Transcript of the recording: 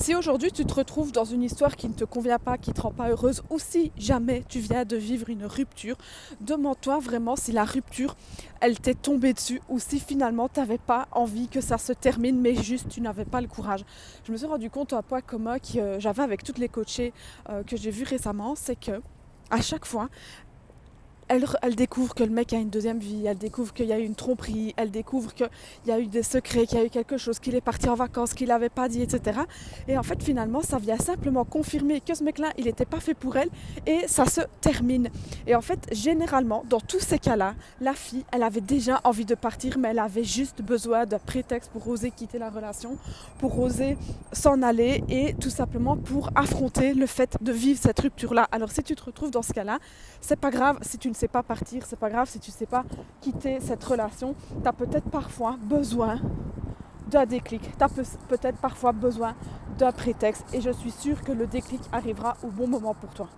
Si aujourd'hui tu te retrouves dans une histoire qui ne te convient pas, qui ne te rend pas heureuse, ou si jamais tu viens de vivre une rupture, demande-toi vraiment si la rupture, elle t'est tombée dessus ou si finalement tu n'avais pas envie que ça se termine, mais juste tu n'avais pas le courage. Je me suis rendu compte un point commun que j'avais avec toutes les coachées que j'ai vues récemment, c'est que à chaque fois, elle découvre que le mec a une deuxième vie, elle découvre qu'il y a eu une tromperie, elle découvre qu'il y a eu des secrets, qu'il y a eu quelque chose, qu'il est parti en vacances, qu'il n'avait pas dit, etc. Et en fait, finalement, ça vient simplement confirmer que ce mec-là, il n'était pas fait pour elle et ça se termine. Et en fait, généralement, dans tous ces cas-là, la fille, elle avait déjà envie de partir, mais elle avait juste besoin d'un prétexte pour oser quitter la relation, pour oser s'en aller et tout simplement pour affronter le fait de vivre cette rupture-là. Alors, si tu te retrouves dans ce cas-là, c'est pas grave si tu ne sais pas partir, c'est pas grave si tu ne sais pas quitter cette relation. Tu as peut-être parfois besoin d'un déclic, tu as peut-être parfois besoin d'un prétexte et je suis sûre que le déclic arrivera au bon moment pour toi.